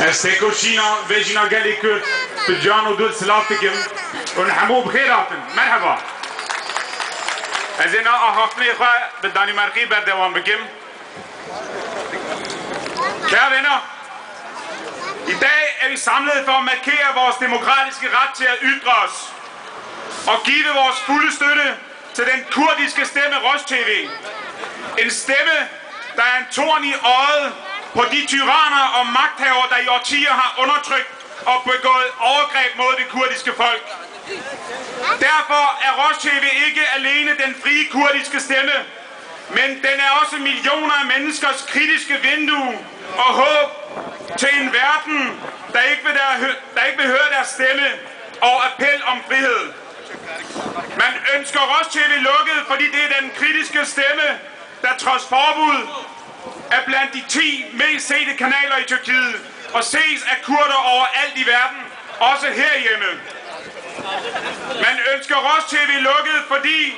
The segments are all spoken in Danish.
استيكوشينا فيجينا قاليكو بجانو دول سلامتكم ونحمو بخيراتن مرحبا. ازينا احافني اخوة بالدانماركي بردوان بكم. Kære venner, i dag er vi samlet for at markere vores demokratiske ret til at ytre os og give vores fulde støtte til den kurdiske stemme Roj-TV. En stemme, der er en torn i øjet på de tyranner og magthavere, der i årtier har undertrykt og begået overgreb mod det kurdiske folk. Derfor er Roj-TV ikke alene den frie kurdiske stemme, men den er også millioner af menneskers kritiske vindue og håb til en verden, der ikke vil høre deres stemme og appel om frihed. Man ønsker Roj-TV lukket, fordi det er den kritiske stemme, der trods forbud er blandt de 10 mest sete kanaler i Tyrkiet og ses af kurder overalt i verden, også herhjemme. Man ønsker Roj-TV lukket, fordi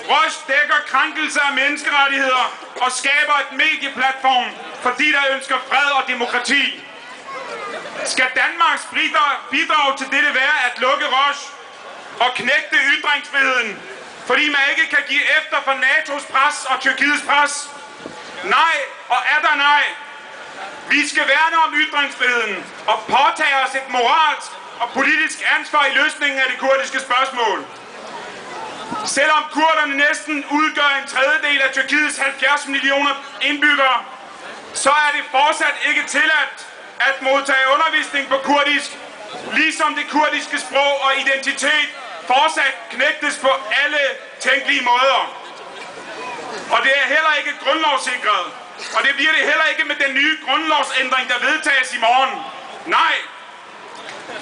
Roj dækker krænkelser af menneskerettigheder og skaber et medieplatform, fordi der ønsker fred og demokrati. Skal Danmarks bidrag til dette være at lukke Roj og knægte ytringsfriheden, fordi man ikke kan give efter for NATO's pres og Tyrkiets pres? Nej, og er der nej. Vi skal værne om ytringsfriheden og påtage os et moralsk og politisk ansvar i løsningen af det kurdiske spørgsmål. Selvom kurderne næsten udgør en tredjedel af Tyrkiets 70 millioner indbyggere, så er det fortsat ikke tilladt at modtage undervisning på kurdisk, ligesom det kurdiske sprog og identitet fortsat knægtes på alle tænkelige måder. Og det er heller ikke grundlovssikret, og det bliver det heller ikke med den nye grundlovsændring, der vedtages i morgen. Nej,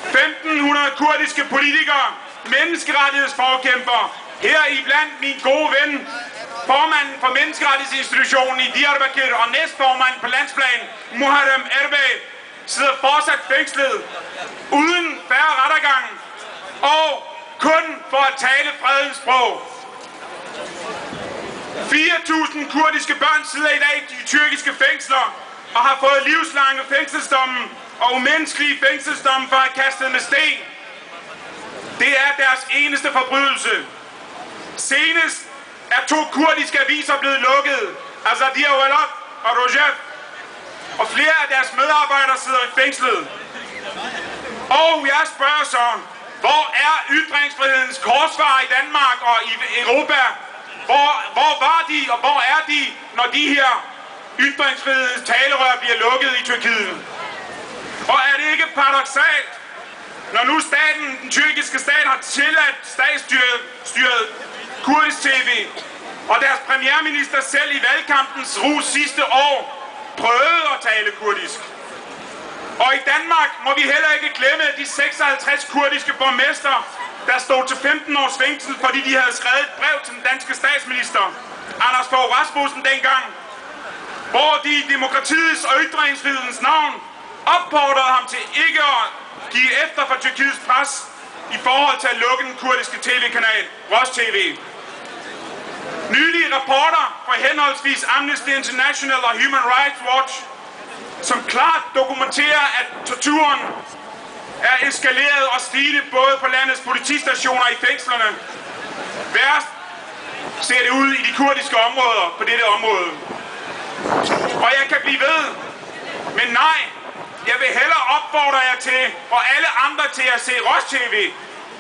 1500 kurdiske politikere, menneskerettighedsforkæmpere, heriblandt min gode ven, formanden for menneskerettighedsinstitutionen i Diyarbakir og næstformanden på landsplan, Muharrem Erbey, sidder fortsat fængslet, uden færre rettergang, og kun for at tale fredens sprog. 4.000 kurdiske børn sidder i dag i de tyrkiske fængsler og har fået livslange fængselsdomme og umenneskelige fængselsdomme for at have kastet med sten. Det er deres eneste forbrydelse. Senest er 2 kurdiske aviser blevet lukket, Azadiya Walad og Rojaf, og flere af deres medarbejdere sidder i fængslet. Og jeg spørger så, hvor er ytringsfrihedens korsfarer i Danmark og i Europa? Hvor var de, og hvor er de, når de her ytringsfrihedens talerør bliver lukket i Tyrkiet? Og er det ikke paradoksalt, når nu den tyrkiske stat har tilladt statsstyret kurdisk tv, og deres premierminister selv i valgkampens rus sidste år prøvede at tale kurdisk? Og i Danmark må vi heller ikke glemme de 56 kurdiske borgmester, der stod til 15 års fængsel, fordi de havde skrevet et brev til den danske statsminister, Anders Fogh Rasmussen dengang, hvor de i demokratiets og ytringsfrihedens navn opfordrede ham til ikke at give efter for Tyrkiets pres i forhold til at lukke den kurdiske tv-kanal Roj-TV. Nylige rapporter fra henholdsvis Amnesty International og Human Rights Watch, som klart dokumenterer, at torturen er eskaleret og stigende både på landets politistationer og i fængslerne. Værst ser det ud i de kurdiske områder på dette område. Og jeg kan blive ved, men nej, jeg vil hellere opfordre jer til, og alle andre til at se Roj-TV,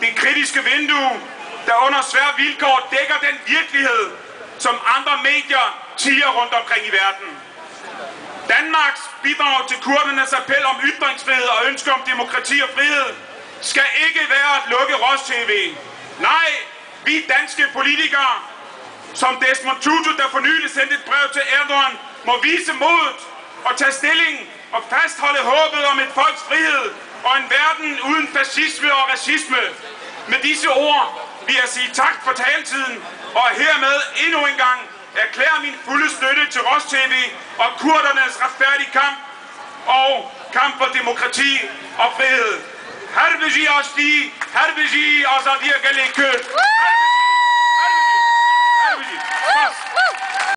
det kritiske vindue, der under svære vilkår dækker den virkelighed, som andre medier tiger rundt omkring i verden. Danmarks bidrag til kurdernes appel om ytringsfrihed og ønske om demokrati og frihed skal ikke være at lukke Roj-TV. Nej, vi danske politikere, som Desmond Tutu, der for nylig sendte et brev til Erdogan, må vise modet og tage stilling og fastholde håbet om et folks frihed og en verden uden fascisme og racisme. Med disse ord vil jeg sige tak for taletiden, og hermed endnu en gang erklærer min fulde støtte til Roj-TV og kurdernes retfærdige kamp og kamp for demokrati og frihed. Her vil jeg også sige, her vil jeg også